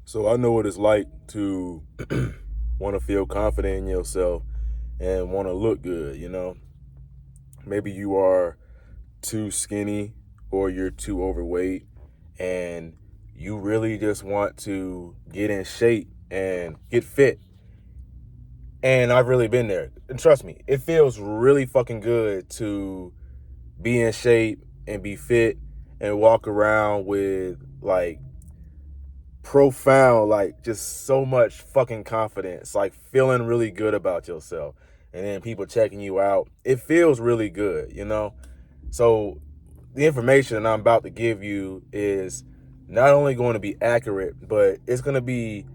So I know what it's like to want to feel confident in yourself and want to look good. Maybe you are too skinny or you're too overweight and you really just want to get in shape and get fit. And I've really been there. And trust me, it feels really fucking good to be in shape and be fit and walk around with like profound, like just so much fucking confidence, like feeling really good about yourself. And then people checking you out. It feels really good. So the information that I'm about to give you is not only going to be accurate, but it's going to be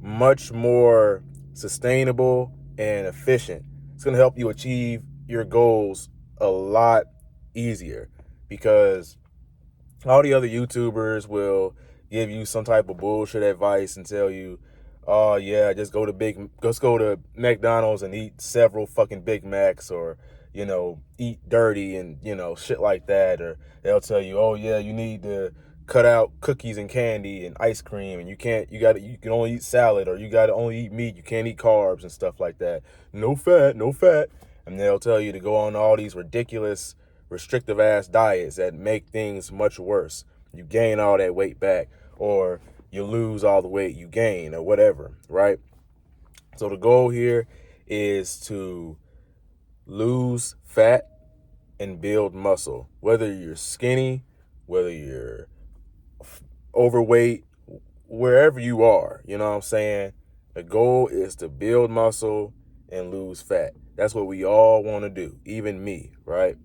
much more sustainable and efficient. It's going to help you achieve your goals a lot easier because all the other YouTubers will give you some type of bullshit advice and tell you, oh yeah, just go to McDonald's and eat several fucking Big Macs, or eat dirty and shit like that. Or they'll tell you, oh yeah, you need to cut out cookies and candy and ice cream, and you can only eat salad, or you gotta only eat meat, you can't eat carbs and stuff like that. No fat, no fat. And they'll tell you to go on all these ridiculous restrictive ass diets that make things much worse. You gain all that weight back, or you lose all the weight you gain, or whatever, right? So the goal here is to lose fat and build muscle. Whether you're skinny, whether you're overweight, wherever you are, you know what I'm saying? The goal is to build muscle and lose fat. That's what we all want to do, even me, right?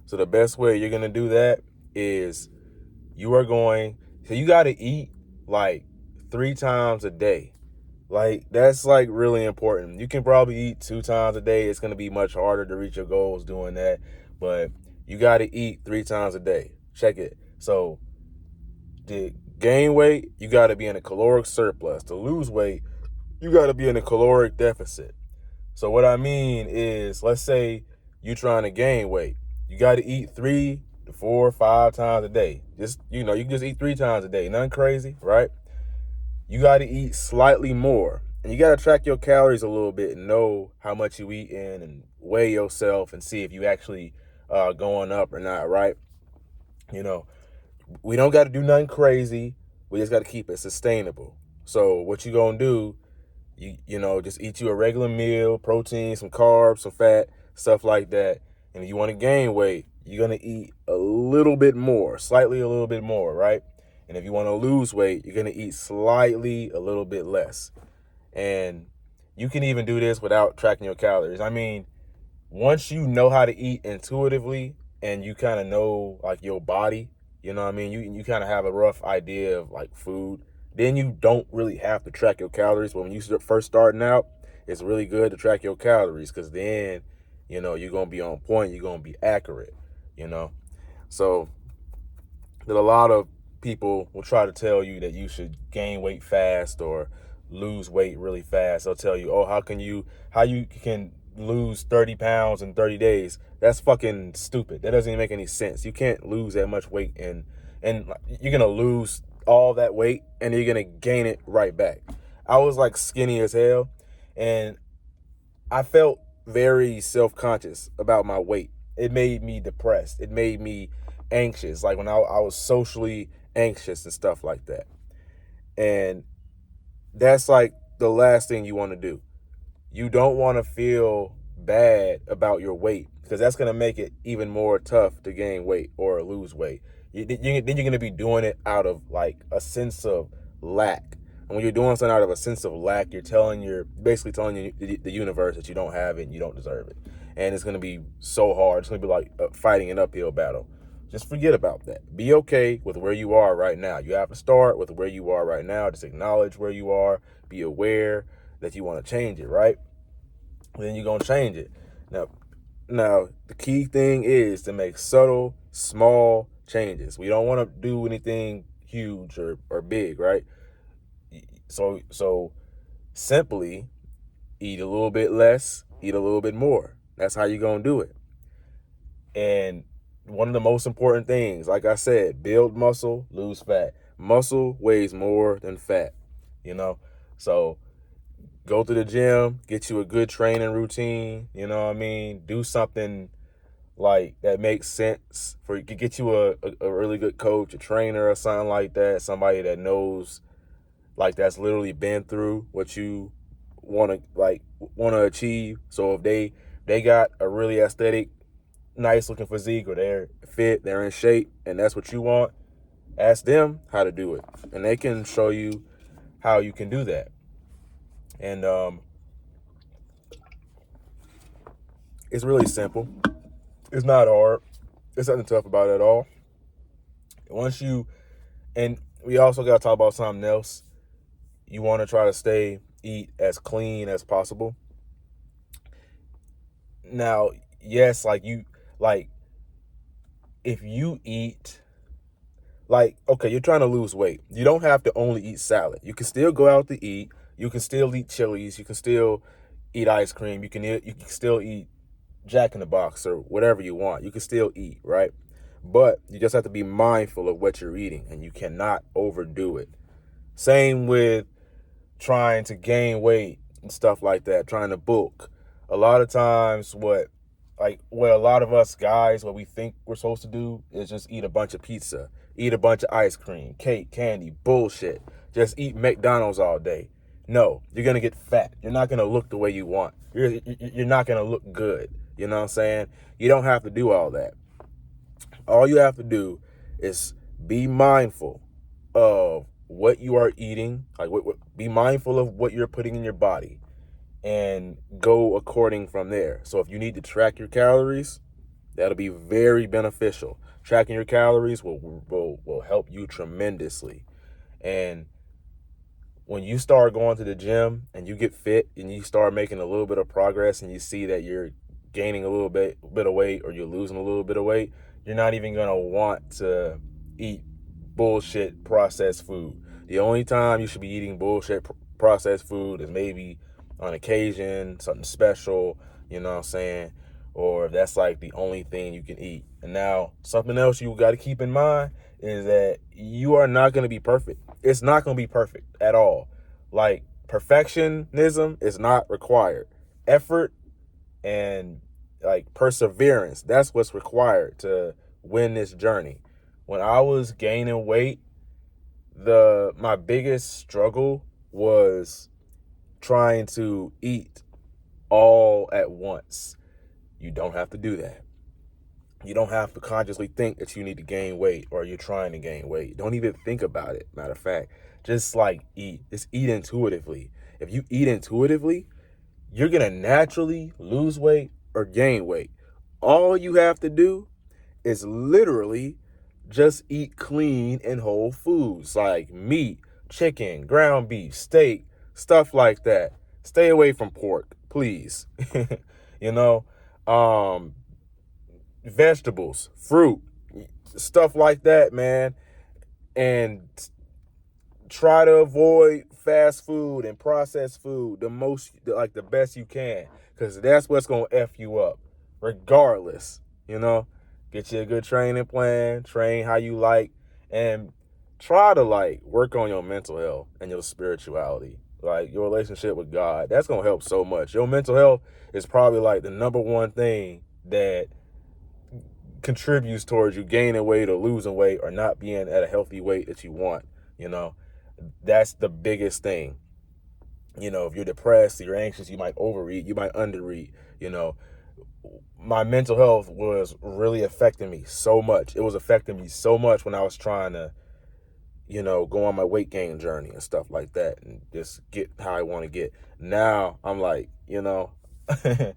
So the best way you're going to do that is you got to eat like 3 times a day. Like, that's like really important. You can probably eat 2 times a day. It's going to be much harder to reach your goals doing that, but you got to eat 3 times a day. Check it. So to gain weight, you got to be in a caloric surplus. To lose weight, you got to be in a caloric deficit. So what I mean is, let's say you're trying to gain weight. You got to eat 3 to 4, 5 times a day. You can just eat 3 times a day. Nothing crazy, right? You got to eat slightly more. And you got to track your calories a little bit and know how much you eat in and weigh yourself and see if you actually going up or not, right? You know, we don't got to do nothing crazy. We just got to keep it sustainable. So what you going to do, just eat you a regular meal, protein, some carbs, some fat, stuff like that. And if you want to gain weight, you're going to eat a little bit more, slightly a little bit more, right? And if you want to lose weight, you're going to eat slightly a little bit less. And you can even do this without tracking your calories. I mean, once you know how to eat intuitively and you kind of know like your body, you know what I mean? You kind of have a rough idea of like food. Then you don't really have to track your calories. But when you first starting out, it's really good to track your calories because then, you're going to be on point. You're going to be accurate, you know? So that a lot of people will try to tell you that you should gain weight fast or lose weight really fast. They'll tell you, oh, how you can lose 30 pounds in 30 days. That's fucking stupid. That doesn't even make any sense. You can't lose that much weight and you're going to lose all that weight and you're going to gain it right back. I was like skinny as hell and I felt very self-conscious about my weight. It made me depressed. It made me anxious, like when I was socially anxious and stuff like that. And that's like the last thing you want to do. You don't want to feel bad about your weight because that's going to make it even more tough to gain weight or lose weight. Then you're going to be doing it out of like a sense of lack. And when you're doing something out of a sense of lack, you're basically telling the universe that you don't have it and you don't deserve it. And it's going to be so hard. It's going to be like fighting an uphill battle. Just forget about that. Be okay with where you are right now. You have to start with where you are right now. Just acknowledge where you are. Be aware that you want to change it, right? Then you're going to change it. Now, the key thing is to make subtle, small changes. We don't want to do anything huge or big, right? So simply eat a little bit less, eat a little bit more. That's how you're going to do it. And one of the most important things, like I said, build muscle, lose fat. Muscle weighs more than fat. you know? So go to the gym, get you a good training routine, you know what I mean? Do something like that makes sense for you. Get you a really good coach, a trainer or something like that, somebody that knows, like, that's literally been through what you want to achieve. So if they got a really aesthetic, nice looking physique, or they're fit, they're in shape, and that's what you want, ask them how to do it, and they can show you how you can do that. And it's really simple. It's not hard. There's nothing tough about it at all. Once you, and we also got to talk about something else. You want to try to eat as clean as possible. Now, yes, like if you eat, like, okay, you're trying to lose weight. You don't have to only eat salad. You can still go out to eat. You can still eat Chili's. You can still eat ice cream. You can still eat Jack in the Box or whatever you want. You can still eat, right? But you just have to be mindful of what you're eating, and you cannot overdo it. Same with trying to gain weight and stuff like that, trying to bulk. A lot of times what a lot of us guys, what we think we're supposed to do is just eat a bunch of pizza, eat a bunch of ice cream, cake, candy, bullshit. Just eat McDonald's all day. No, you're going to get fat. You're not going to look the way you want. You're not going to look good. You know what I'm saying? You don't have to do all that. All you have to do is be mindful of what you are eating. Be mindful of what you're putting in your body and go according from there. So if you need to track your calories, that'll be very beneficial. Tracking your calories will help you tremendously. And when you start going to the gym and you get fit and you start making a little bit of progress and you see that you're gaining a little bit of weight or you're losing a little bit of weight, you're not even going to want to eat bullshit processed food. The only time you should be eating bullshit processed food is maybe on occasion, something special, you know what I'm saying? Or if that's like the only thing you can eat. And now, something else you got to keep in mind is that you are not going to be perfect. It's not going to be perfect at all. Like, perfectionism is not required. Effort and like perseverance, that's what's required to win this journey. When I was gaining weight, my biggest struggle was trying to eat all at once. You don't have to do that. You don't have to consciously think that you need to gain weight or you're trying to gain weight. Don't even think about it. Matter of fact, just like eat. Just eat intuitively. If you eat intuitively, you're going to naturally lose weight or gain weight. All you have to do is literally just eat clean and whole foods like meat, chicken, ground beef, steak, stuff like that. Stay away from pork, please. you know, vegetables, fruit, stuff like that, man. And try to avoid fast food and processed food the best you can, because that's what's going to F you up regardless. Get you a good training plan, train how you like, and try to work on your mental health and your spirituality, like your relationship with God. That's going to help so much. Your mental health is probably like the number one thing that contributes towards you gaining weight or losing weight or not being at a healthy weight that you want. That's the biggest thing. If you're depressed, you're anxious, you might overeat, you might undereat. My mental health was really affecting me so much. It was affecting me so much when I was trying to, go on my weight gain journey and stuff like that and just get how I want to get. Now I'm like, I'm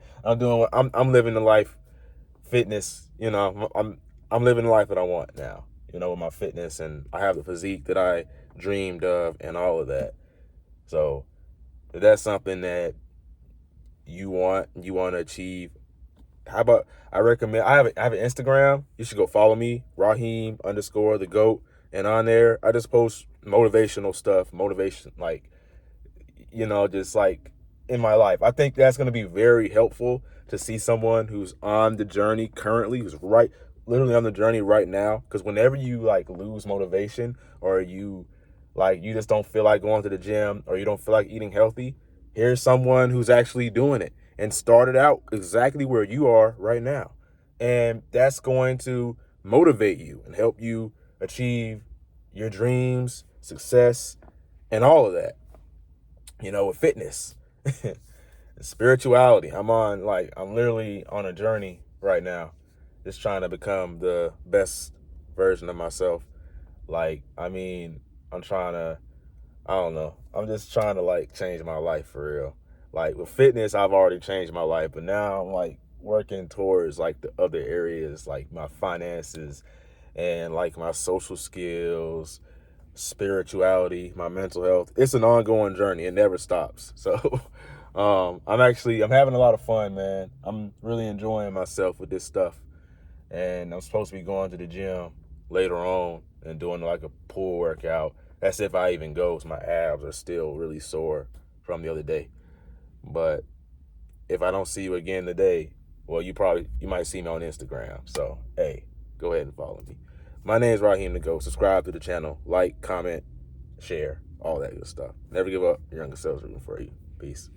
living the life fitness, I'm living the life that I want now, with my fitness, and I have the physique that I dreamed of and all of that. So if that's something that you want to achieve, how about I recommend, I have an Instagram. You should go follow me, Raheem_the GOAT. And on there, I just post motivational stuff, just like in my life. I think that's going to be very helpful to see someone who's on the journey currently, who's literally on the journey right now. Because whenever you lose motivation or you like you just don't feel like going to the gym or you don't feel like eating healthy, here's someone who's actually doing it and started out exactly where you are right now. And that's going to motivate you and help you achieve your dreams, success, and all of that. With fitness, spirituality. I'm literally on a journey right now, just trying to become the best version of myself. I'm trying to, I don't know. I'm just trying to change my life for real. Like with fitness, I've already changed my life, but now I'm working towards the other areas, like my finances and my social skills, spirituality, my mental health. It's an ongoing journey. It never stops. So I'm having a lot of fun, man. I'm really enjoying myself with this stuff. And I'm supposed to be going to the gym later on and doing a pull workout. That's if I even go, 'cause my abs are still really sore from the other day. But if I don't see you again today, well, you might see me on Instagram. So, hey, go ahead and follow me. My name is Raheem the Goat. Subscribe to the channel. Like, comment, share, all that good stuff. Never give up. Your younger self's rooting for you. Peace.